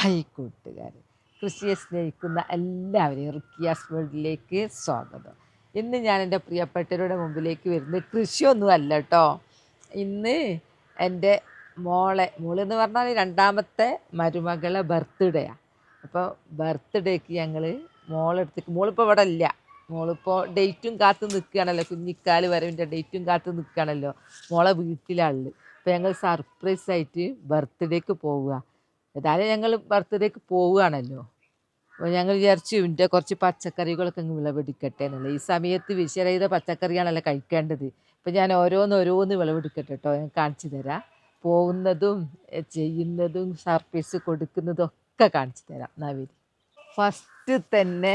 Hi കൂട്ടുകാർ, കൃഷിയെ സ്നേഹിക്കുന്ന എല്ലാവരെയും റുക്കിയാസ് വേൾഡിലേക്ക് സ്വാഗതം. ഇന്ന് ഞാൻ എൻ്റെ പ്രിയപ്പെട്ടവരുടെ മുമ്പിലേക്ക് വരുന്നത് കൃഷിയൊന്നും അല്ല കേട്ടോ. ഇന്ന് എൻ്റെ മോളെന്ന് പറഞ്ഞാൽ രണ്ടാമത്തെ മരുമകളെ ബർത്ത്ഡേയാണ്. അപ്പോൾ ബർത്ത്ഡേക്ക് ഞങ്ങൾ മോളിപ്പോൾ ഇവിടെ ഇല്ല. മോളിപ്പോൾ ഡേറ്റും കാത്ത് നിൽക്കുകയാണല്ലോ, കുഞ്ഞിക്കാല് വരവിൻ്റെ ഡേറ്റും കാത്ത് നിൽക്കുകയാണല്ലോ. മോളെ വീട്ടിലാളുള്ളത്. അപ്പോൾ ഞങ്ങൾ സർപ്രൈസായിട്ട് ബർത്ത്ഡേക്ക് പോവുക. ഏതായാലും ഞങ്ങൾ ബർത്ത്ഡേക്ക് പോവുകയാണല്ലോ. അപ്പോൾ ഞങ്ങൾ വിചാരിച്ചു ഇതിൻ്റെ കുറച്ച് പച്ചക്കറികളൊക്കെ അങ്ങ് വിളവെടുക്കട്ടെ എന്നുള്ളത്. ഈ സമയത്ത് വിഷരഹിത പച്ചക്കറിയാണല്ലോ കഴിക്കേണ്ടത്. ഇപ്പം ഞാൻ ഓരോന്ന് വിളവെടുക്കട്ടെ കേട്ടോ. ഞാൻ കാണിച്ചു തരാം. പോകുന്നതും ചെയ്യുന്നതും സർപ്രൈസ് കൊടുക്കുന്നതും ഒക്കെ കാണിച്ചു തരാം. നവീൻ ഫസ്റ്റ് തന്നെ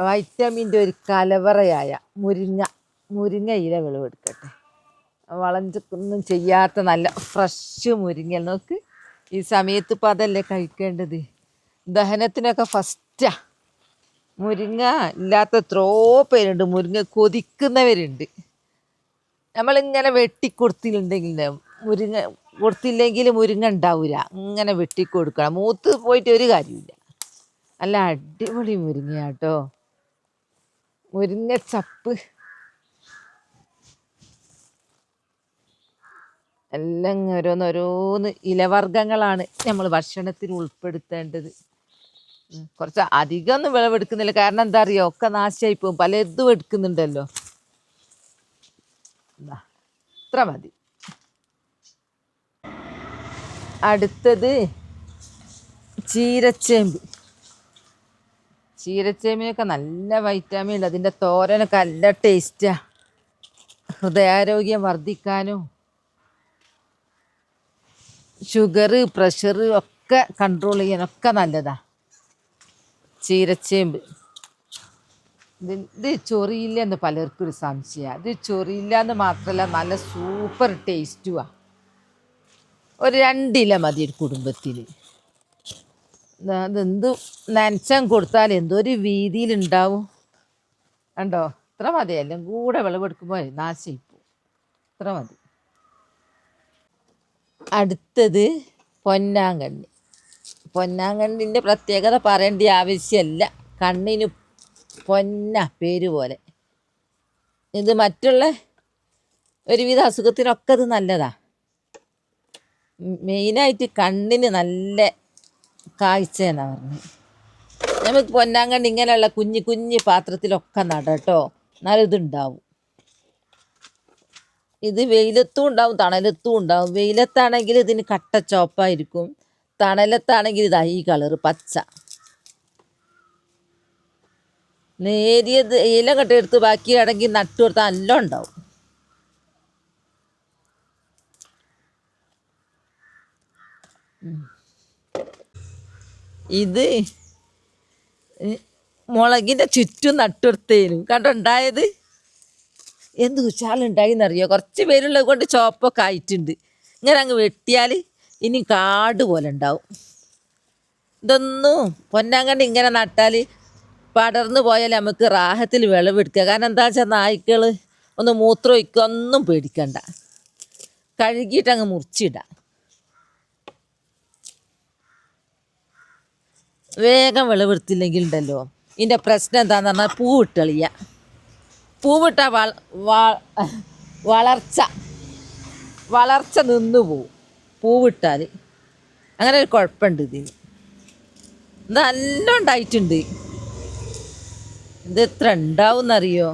വൈറ്റമിൻ്റെ ഒരു കലവറയായ മുരിങ്ങ ഇല വിളവെടുക്കട്ടെ. വളഞ്ചൊന്നും ചെയ്യാത്ത നല്ല ഫ്രഷ് മുരിങ്ങ. നോക്ക്, ഈ സമയത്ത് ഇപ്പം അതല്ലേ കഴിക്കേണ്ടത്. ദഹനത്തിനൊക്കെ ഫസ്റ്റാ. മുരിങ്ങ ഇല്ലാത്ത എത്രയോ പേരുണ്ട്. മുരിങ്ങ കൊതിക്കുന്നവരുണ്ട്. നമ്മളിങ്ങനെ വെട്ടിക്കൊടുത്തിട്ടുണ്ടെങ്കിൽ കൊടുത്തില്ലെങ്കിൽ മുരിങ്ങ ഉണ്ടാവില്ല. ഇങ്ങനെ വെട്ടിക്കൊടുക്കണം. മൂത്ത് പോയിട്ട് ഒരു കാര്യമില്ല. നല്ല അടിപൊളി മുരിങ്ങയാട്ടോ. മുരിങ്ങ ചപ്പ് എല്ലാം ഓരോന്ന് ഇലവർഗ്ഗങ്ങളാണ് നമ്മൾ ഭക്ഷണത്തിൽ ഉൾപ്പെടുത്തേണ്ടത്. കുറച്ച് അധികമൊന്നും വിളവെടുക്കുന്നില്ല. കാരണം എന്താ അറിയോ, ഒക്കെ നാശമായി പോകും. പലതും എടുക്കുന്നുണ്ടല്ലോ. ഇത്ര മതി. അടുത്തത് ചീരച്ചേമ്പിനൊക്കെ നല്ല വൈറ്റാമിൻ ഉണ്ട്. അതിൻ്റെ തോരനൊക്കെ നല്ല ടേസ്റ്റാണ്. ഹൃദയാരോഗ്യം വർദ്ധിക്കാനും ഷുഗർ പ്രഷർ ഒക്കെ കൺട്രോൾ ചെയ്യാനൊക്കെ നല്ലതാണ് ചീരച്ചേമ്പ്. ഇത് ചൊറിയില്ല എന്ന് പലർക്കും ഒരു സംശയമാണ്. ഇത് ചൊറിയില്ല എന്ന് മാത്രമല്ല, നല്ല സൂപ്പർ ടേസ്റ്റുമാണ്. ഒരു 2 ഇല മതി ഒരു കുടുംബത്തിൽ. അതെന്ത് നനച്ചാൻ കൊടുത്താൽ എന്തോ ഒരു വീതിയിലുണ്ടാവും. കണ്ടോ, ഇത്ര മതി. എല്ലാം കൂടെ വിളവെടുക്കുമ്പോൾ നാശിപ്പോവും. ഇത്ര മതി. അടുത്തത് പൊന്നാങ്കണ്ണിൻ്റെ പ്രത്യേകത പറയേണ്ട ആവശ്യമല്ല. കണ്ണിന് പേര് പോലെ. ഇത് മറ്റുള്ള ഒരുവിധ അസുഖത്തിനൊക്കെ ഇത് നല്ലതാണ്. മെയിനായിട്ട് കണ്ണിന് നല്ല കാഴ്ച എന്നാണ് പറഞ്ഞത്. നമുക്ക് പൊന്നാങ്കണ്ണി ഇങ്ങനെയുള്ള കുഞ്ഞു പാത്രത്തിലൊക്കെ നടട്ടോ, എന്നാലും ഇതുണ്ടാവും. ഇത് വെയിലത്തും ഉണ്ടാവും തണലത്തും ഉണ്ടാവും. വെയിലത്താണെങ്കിൽ ഇതിന് കട്ട ചോപ്പായിരിക്കും. തണലത്താണെങ്കിൽ ഇതാ ഈ കളറ് പച്ച. നേരിയത് ഇല കട്ടെടുത്ത് ബാക്കിയാണെങ്കിൽ നട്ടു കൊടുത്താൽ നല്ല ഉണ്ടാവും. ഇത് മുളകിൻ്റെ ചുറ്റും നട്ടുകൊടുത്തേനും കണ്ടുണ്ടായത് എന്ത് ഉച്ചാലുണ്ടായിന്നറിയോ. കുറച്ച് പേരുള്ളത് കൊണ്ട് ചോപ്പൊക്കെ ആയിട്ടുണ്ട്. ഇങ്ങനെ അങ്ങ് വെട്ടിയാൽ ഇനി കാട് പോലെ ഉണ്ടാവും. ഇതൊന്നും പൊന്നാങ്കണ്ണി ഇങ്ങനെ നട്ടാൽ പടർന്നു പോയാൽ നമുക്ക് റാഹത്തിൽ വിളവെടുക്കുക. കാരണം എന്താ വെച്ചാൽ നായ്ക്കൾ ഒന്ന് മൂത്രം ഒഴിക്കുക, ഒന്നും പേടിക്കണ്ട. കഴുകിയിട്ട് അങ്ങ് മുറിച്ചിടാം. വേഗം വിളവെടുത്തില്ലെങ്കിൽ ഉണ്ടല്ലോ, ഇതിൻ്റെ പ്രശ്നം എന്താണെന്ന് പറഞ്ഞാൽ പൂവിട്ടളിയ. പൂവിട്ടാൽ വളർച്ച നിന്നു പോവും. പൂവിട്ടാൽ അങ്ങനെ ഒരു കുഴപ്പമുണ്ട് ഇതിന്. ഇത് നല്ല ഉണ്ടായിട്ടുണ്ട്. ഇത് എത്ര ഉണ്ടാവുമെന്നറിയോ.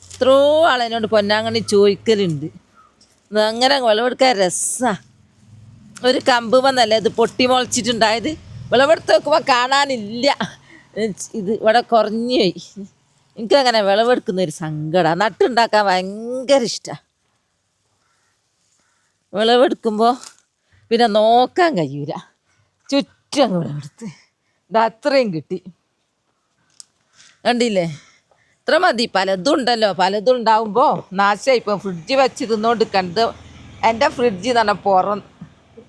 എത്രയോ ആളെന്നോട് പൊന്നാങ്കണ്ണി ചോദിക്കലുണ്ട്. അങ്ങനെ വിളവെടുക്കാൻ രസമാണ്. ഒരു കമ്പ് വന്നല്ലേ ഇത് പൊട്ടി മുളച്ചിട്ടുണ്ടായത്. വിളവെടുത്ത് നോക്കുമ്പോൾ കാണാനില്ല. ഇത് ഇവിടെ കുറഞ്ഞു പോയി. എനിക്കങ്ങനെ വിളവെടുക്കുന്നൊരു സങ്കടമാണ്. നട്ടുണ്ടാക്കാൻ ഭയങ്കര ഇഷ്ടമാണ്. വിളവെടുക്കുമ്പോൾ പിന്നെ നോക്കാൻ കഴിയൂല. ചുറ്റും അങ്ങ് വിളവെടുത്ത് ഇത് അത്രയും കിട്ടി. കണ്ടില്ലേ, ഇത്ര മതി. പലതും ഉണ്ടല്ലോ, പലതും ഉണ്ടാവുമ്പോൾ നാശമായി. ഇപ്പം ഫ്രിഡ്ജ് വെച്ച് തിന്നോണ്ട് കണ്ട്. എൻ്റെ ഫ്രിഡ്ജ് എന്ന് പറഞ്ഞാൽ പുറം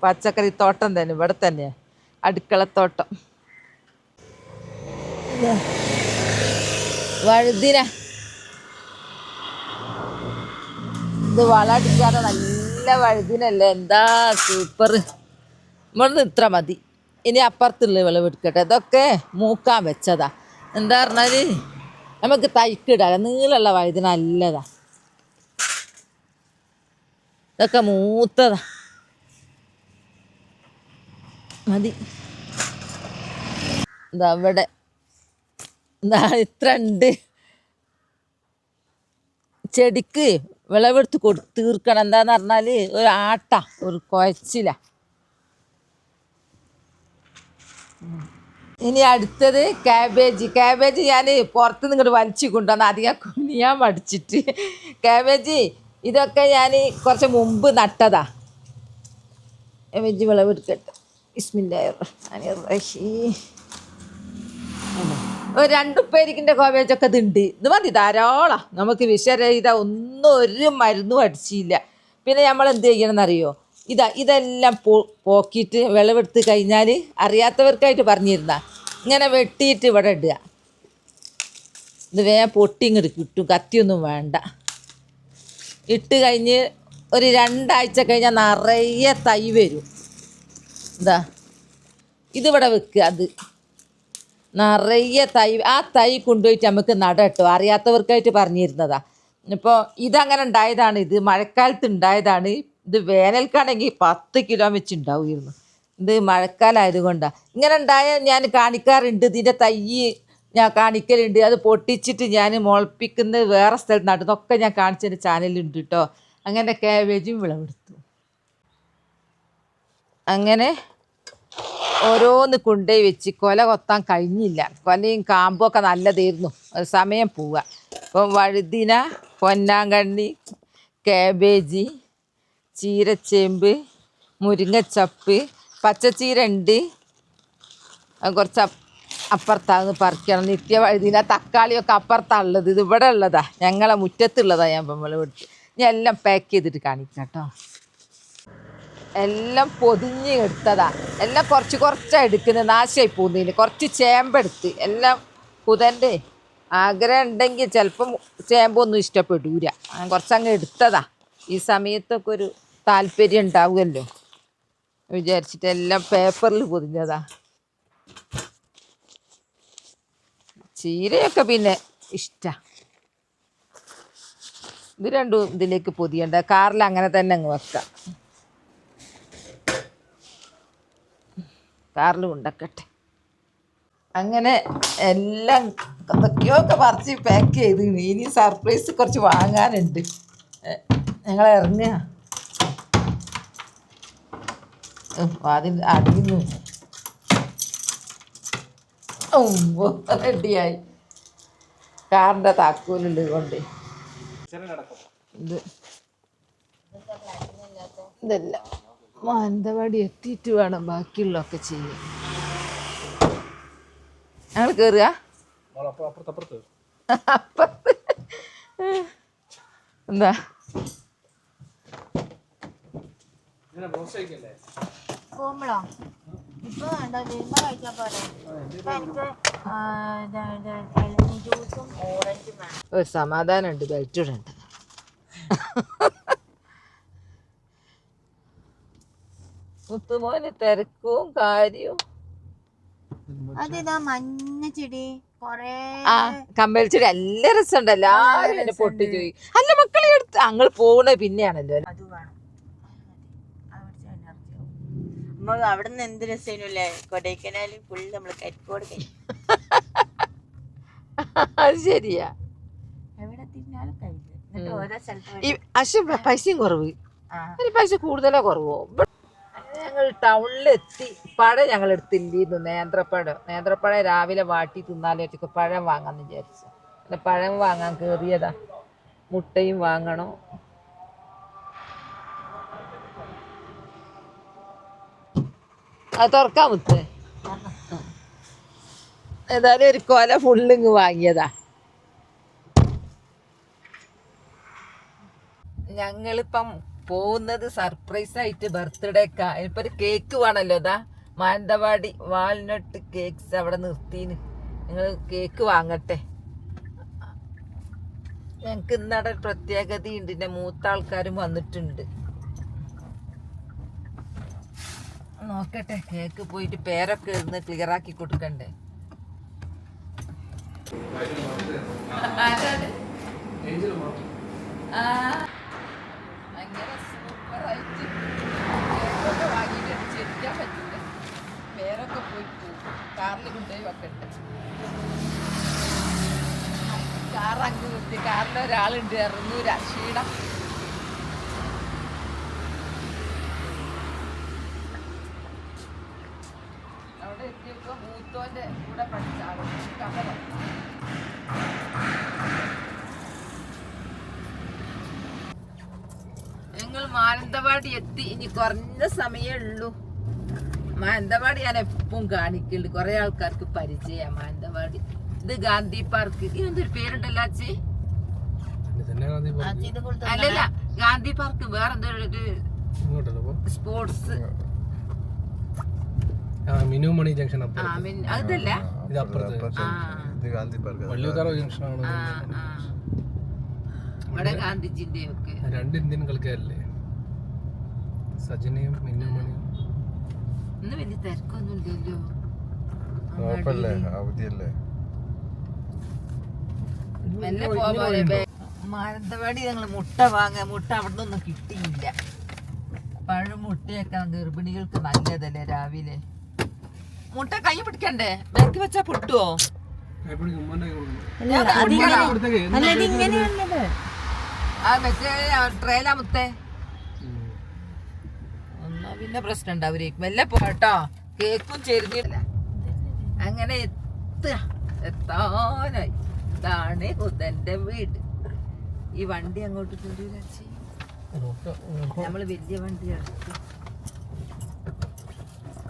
പച്ചക്കറി തോട്ടം തന്നെ. ഇവിടെ തന്നെയാണ് അടുക്കളത്തോട്ടം. വഴുതിന ഇത് വളടിക്കാതെ നല്ല വഴുതിനല്ലേ, എന്താ സൂപ്പർ. ഇവിടുന്ന് ഇത്ര മതി. ഇനി അപ്പുറത്തുള്ള വിളവെടുക്കട്ടെ. ഇതൊക്കെ മൂക്കാൻ വെച്ചതാ. എന്താ പറഞ്ഞാൽ നമുക്ക് തൈക്കിടാം. നീളമുള്ള വഴുതന നല്ലതാ. ഇതൊക്കെ മൂത്തതാ. മതി. ഇതാ ഇവിടെ എന്താ ഇത്ര ഉണ്ട്. ചെടിക്ക് വിളവെടുത്ത് തീർക്കണം. എന്താന്ന് പറഞ്ഞാൽ ഒരു ആട്ട ഒരു കുഴച്ചില. ഇനി അടുത്തത് കാബേജ്. കാബേജ് ഞാൻ പുറത്ത് നിന്ന് ഇങ്ങോട്ട് വലിച്ചു കൊണ്ടുവന്ന് അധികം കുനിയാൻ മടിച്ചിട്ട്. കാബേജ് ഇതൊക്കെ ഞാൻ കുറച്ച് മുമ്പ് നട്ടതാ. കാബേജ് വിളവെടുക്കട്ടെ. ബിസ്മില്ലാഹിർ ഒരു 2 ഉപ്പേരിക്കിൻ്റെ കാബേജൊക്കെ ഇതുണ്ട്. ഇത് മതി ധാരാളം. നമുക്ക് വിഷരഹിത ഒന്നും ഒരു മരുന്നും അടിച്ചില്ല. പിന്നെ നമ്മൾ എന്ത് ചെയ്യണമെന്നറിയോ? ഇതെല്ലാം പോക്കിയിട്ട് വിളവെടുത്ത് കഴിഞ്ഞാൽ അറിയാത്തവർക്കായിട്ട് പറഞ്ഞിരുന്ന ഇങ്ങനെ വെട്ടിയിട്ട് ഇവിടെ ഇടുക. ഇത് വേഗം പൊട്ടിങ്ങോട്ട് കിട്ടും. കത്തിയൊന്നും വേണ്ട. ഇട്ട് കഴിഞ്ഞ് ഒരു 2 ആഴ്ച കഴിഞ്ഞാൽ നിറയെ തൈ വരും. ഇതാ ഇതിവിടെ വെക്കുക. അത് നിറയെ തൈ. ആ തൈ കൊണ്ടുപോയിട്ട് നമുക്ക് നടട്ടോ. അറിയാത്തവർക്കായിട്ട് പറഞ്ഞിരുന്നതാ. ഇപ്പോൾ ഇതങ്ങനെ ഉണ്ടായതാണ്. ഇത് മഴക്കാലത്ത് ഉണ്ടായതാണ്. ഇത് വേനൽക്കാണെങ്കിൽ 10 കിലോ വെച്ച് ഉണ്ടാവുമായിരുന്നു. ഇത് മഴക്കാലമായതുകൊണ്ടാണ് ഇങ്ങനെ ഉണ്ടായ. ഞാൻ കാണിക്കാറുണ്ട്. ഇതിൻ്റെ തൈ ഞാൻ കാണിക്കലുണ്ട്. അത് പൊട്ടിച്ചിട്ട് ഞാൻ മുളപ്പിക്കുന്നത് വേറെ സ്ഥലത്ത് നടുന്നൊക്കെ ഞാൻ കാണിച്ചതിൻ്റെ ചാനലുണ്ട് കേട്ടോ. അങ്ങനെ കാബേജും വിളവെടുത്തു. അങ്ങനെ ഓരോന്ന് കൊണ്ടുപോയി വെച്ച് കൊല കൊത്താൻ കഴിഞ്ഞില്ല. കൊലയും കാമ്പും ഒക്കെ നല്ലതായിരുന്നു. സമയം പോവുക. ഇപ്പം വഴുതിന, പൊന്നാങ്കണ്ണി, കാബേജ്, ചീരച്ചേമ്പ്, മുരിങ്ങച്ചപ്പ്, പച്ചച്ചീര ഉണ്ട്. കുറച്ച് അപ്പുറത്താന്ന് പറിക്കണം. നിത്യ വഴുതിന, തക്കാളിയൊക്കെ അപ്പുറത്താണുള്ളത്. ഇത് ഇവിടെ ഉള്ളതാ. ഞങ്ങളെ മുറ്റത്തുള്ളതാണ്. ഞാൻ ഇപ്പം വിളവെടുത്ത് ഞാൻ എല്ലാം പാക്ക് ചെയ്തിട്ട് കാണിക്കാം കേട്ടോ. എല്ലാം പൊതിഞ്ഞ് എടുത്തതാ. എല്ലാം കുറച്ചാണ് എടുക്കുന്നത്. നാശമായി പോകുന്നതിന് കുറച്ച് ചേമ്പെടുത്ത് എല്ലാം കുതൻ്റെ ആഗ്രഹം ഉണ്ടെങ്കിൽ ചിലപ്പം ചേമ്പൊന്നും ഇഷ്ടപ്പെടൂല. കുറച്ചങ്ങ് എടുത്തതാ. ഈ സമയത്തൊക്കെ ഒരു താല്പര്യം ഉണ്ടാവുമല്ലോ വിചാരിച്ചിട്ട് എല്ലാം പേപ്പറിൽ പൊതിഞ്ഞതാ. ചീരയൊക്കെ പിന്നെ ഇഷ്ടമാണ്. ഇത് രണ്ടും ഇതിലേക്ക് പൊതിയണ്ട. കാറിൽ അങ്ങനെ തന്നെ അങ്ങ് വെക്കാം. കാറിൽ ഉണ്ടാക്കട്ടെ. അങ്ങനെ എല്ലാം എന്തൊക്കെയൊക്കെ പറിച്ച് പാക്ക് ചെയ്ത്. ഇനി സർപ്രൈസ് കുറച്ച് വാങ്ങാനുണ്ട്. ഞങ്ങൾ ഇറങ്ങുക. അതിൽ അടിയുന്നു. റെഡിയായി. കാറിൻ്റെ താക്കോലുള്ളത് കൊണ്ട് ഇതല്ല മാനന്തവാടി എത്തിയിട്ട് വേണം ബാക്കിയുള്ളതൊക്കെ ചെയ്യാൻ. ഞങ്ങൾ കയറുക. അപ്പുറത്ത് എന്താ ഒരു സമാധാനം ഉണ്ട്. ബെൽറ്റിടണ്ട. മുത്തുമോന് തിരക്കും കാര്യവും. കമ്പൽ ചെടി നല്ല രസമുണ്ട്. എല്ലാരും എന്നെ പൊട്ടിച്ചു പോയി. അല്ല മക്കളെ എടുത്ത് അങ്ങൾ പോണ പിന്നെയാണല്ലോ. അവിടെ നിന്ന് എന്ത് രസല്ലേ കൊടൈക്കനാല് ഫുൾ നമ്മള് കരിക്കോട്. അത് ശരിയാ. എവിടെ തിരിഞ്ഞാലും കഴിഞ്ഞു. ഓരോ സ്ഥലത്ത് പക്ഷെ പൈസയും കുറവ്. പൈസ കൂടുതലോ കുറവോ? ഞങ്ങൾ ടൗണിലെത്തി. പഴം ഞങ്ങൾ എടുത്തില്ലായിരുന്നു. നേന്ത്രപ്പഴം രാവിലെ വാട്ടി തിന്നാലേക്ക് പഴം വാങ്ങാന്ന് വിചാരിച്ചു. അല്ല പഴം വാങ്ങാൻ കയറിയതാ. മുട്ടയും വാങ്ങണോ. അത് തുറക്കാൻ മുത്തേ. ഏതായാലും ഒരു കൊല ഫുള്ളിങ് വാങ്ങിയതാ. ഞങ്ങളിപ്പം പോകുന്നത് സർപ്രൈസായിട്ട് ബർത്ത്ഡേക്കാ. ഇപ്പം ഒരു കേക്ക് വേണമല്ലോ. ഇതാ മാനന്തവാടി വാൾനട്ട് കേക്ക്സ് അവിടെ നിർത്തിന്ന്. നിങ്ങൾ കേക്ക് വാങ്ങട്ടെ. ഞങ്ങൾക്ക് ഇന്നവിടെ ഒരു പ്രത്യേകതയുണ്ട്. എൻ്റെ മൂത്ത ആൾക്കാരും വന്നിട്ടുണ്ട്. നോക്കട്ടെ, കേക്ക് പോയിട്ട് പേരൊക്കെ ഇരുന്ന് ക്ലിയർ ആക്കി കൊടുക്കണ്ടേ. അങ്ങനെ സൂപ്പറായിട്ട് കേക്കൊക്കെ വാങ്ങിയിട്ട് ചെരിക്കാൻ പറ്റില്ല. പേരൊക്കെ പോയി കാറിൽ കൊണ്ടുപോയി വെക്കട്ടെ. കാർ അങ്ങ് നിർത്തി, കാറിൽ ഒരാളുണ്ട്, ഇറങ്ങൂര, ക്ഷീണം. അവിടെ എത്തിയപ്പോ മൂത്തോന്റെ കൂടെ പഠിച്ച ആള് കഥ പറഞ്ഞു. ഞങ്ങൾ മാനന്തവാടി എത്തി. ഇനി കുറഞ്ഞ സമയമേ ഉള്ളൂ. മാനന്തവാടി ഞാൻ എപ്പം കാണിക്കുന്നുണ്ട്, കുറെ ആൾക്കാർക്ക് പരിചയം മാനന്തവാടി. ഇത് ഗാന്ധി പാർക്ക്. ഇതിനൊരു പേരുണ്ടല്ലോ അച്ഛി? അല്ലല്ല, ഗാന്ധി പാർക്ക് വേറെന്തോ സ്പോർട്സ് മിനുമണി ജംഗ്ഷൻ അതല്ല, ഇവിടെ ഗാന്ധിജിന്റെ ഒക്കെ രണ്ട് ഇന്ത്യൻ കളിക്കാരല്ലേ, സജിനയും മിനുമണിയും. ഇന്ന് വലിയ തിരക്കൊന്നും ഇല്ലല്ലോ. മെല്ലെ പോവാ. മാനന്തവാടി ഞങ്ങൾ മുട്ട വാങ്ങാൻ, മുട്ട അവിടെ നിന്നൊന്നും കിട്ടിയില്ല. പഴമുട്ടയൊക്കെ ഗർഭിണികൾക്ക് നല്ലതല്ലേ രാവിലെ. മുട്ട കൈ പിടിക്കണ്ടേ? ബാക്കി വെച്ചാ പൊട്ടുവോ? ട്രേലാ മുത്തേ. ഒന്നാ പിന്നെ പ്രശ്നം ഉണ്ടാവും. മെല്ലെ പോട്ടോ, കേക്കും ചെരിഞ്ഞില്ല. അങ്ങനെ എത്താനായി. ഇതാണ് ഹുദന്റെ വീട്. ഈ വണ്ടി അങ്ങോട്ട് കൊണ്ടുവരാ. നമ്മള് വലിയ വണ്ടി എടുത്തു.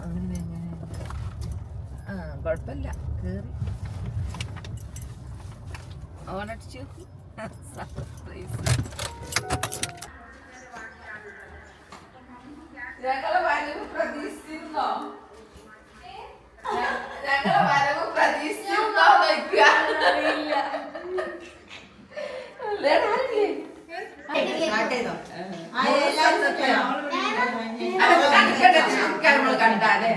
അങ്ങനെ കുഴപ്പമില്ല, കേറി ഓണടിച്ചു. ഞങ്ങള് വരവ് പ്രതീക്ഷിച്ചിരുന്നോ? ഞങ്ങള് വരവ് പ്രതീക്ഷിച്ചിരുന്നോ? കണ്ടാലേ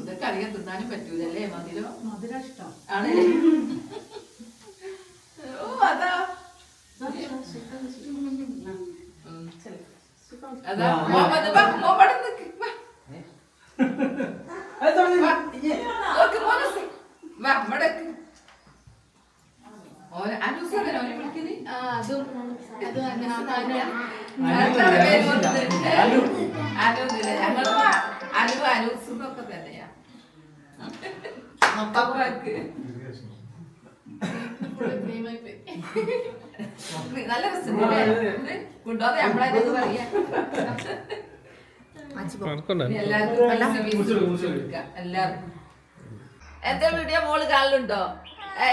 ഇതൊക്കെ അധികം തിന്നാനും പറ്റൂലല്ലേ? മധുരം ഇഷ്ടം ആണ്. അതാ അതാ അനുസരണ വിളിക്കുന്നത്. ഞങ്ങൾ അനുസൃതൊക്കെ തന്നെയാ. നല്ല രസമുണ്ട്. കൊണ്ടുപോകാതെ നമ്മളെ പറയാ. എല്ലാവർക്കും എന്റെ വീഡിയോ മോള് കാണലുണ്ടോ?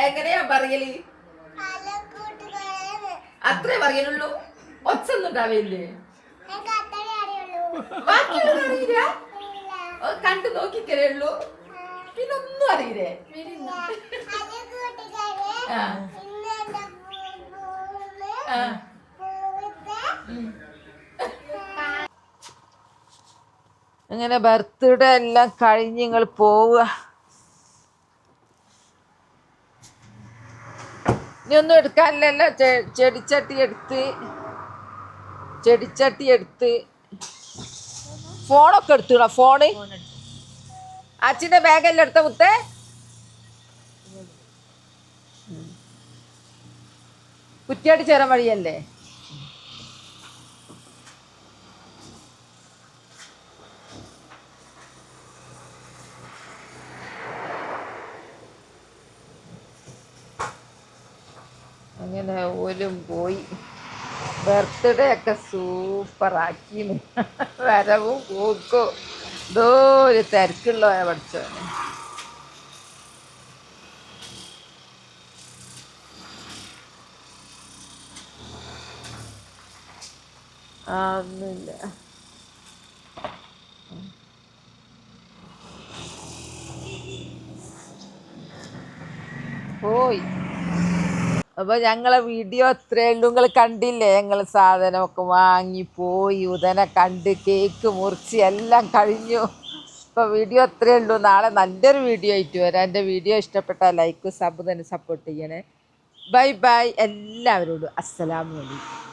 എങ്ങനെയാ പറയല്? അത്രേ പറയലുള്ളൂ, ഒച്ചൊന്നും ഉണ്ടാവില്ലേ? ബാക്കിയുള്ളത് അറിയില്ല, കണ്ടു നോക്കിക്കലേ ഉള്ളൂ, പിന്നെ ഒന്നും അറിയില്ലേ? അങ്ങനെ ബർത്ത്ഡേ എല്ലാം കഴിഞ്ഞ് നിങ്ങൾ പോവുക. ഇനി ഒന്നും എടുക്കാനില്ലല്ലോ. ചെടിച്ചട്ടി എടുത്ത് ഫോണൊക്കെ എടുത്തുടാ. ഫോണ് അച്ഛൻ്റെ ബാഗെല്ലാം എടുത്ത മുത്തേ. കുറ്റിയാടി ചേരാൻ വഴിയല്ലേ? അങ്ങനെ ഓലും പോയി. ബർത്ത്ഡേ ഒക്കെ സൂപ്പറാക്കിന്ന്. വരവും പോക്കും എന്തോ ഒരു തിരക്കുള്ള പഠിച്ചോനെ. ഒന്നുമില്ല. പോയി. അപ്പോൾ ഞങ്ങളെ വീഡിയോ അത്രയേ ഉള്ളൂ. നിങ്ങൾ കണ്ടില്ലേ, ഞങ്ങൾ സാധനമൊക്കെ വാങ്ങി പോയി, ഉദനെ കണ്ട് കേക്ക് മുറിച്ച് എല്ലാം കഴിഞ്ഞു. ഇപ്പോൾ വീഡിയോ അത്രയേ ഉള്ളൂ. നാളെ നല്ലൊരു വീഡിയോ ആയിട്ട് വരാം. എൻ്റെ വീഡിയോ ഇഷ്ടപ്പെട്ടാൽ ലൈക്ക് സബ് തന്നെ സപ്പോർട്ട് ചെയ്യണേ. ബൈ ബൈ എല്ലാവരോടും. അസ്സലാമു അലൈക്കും.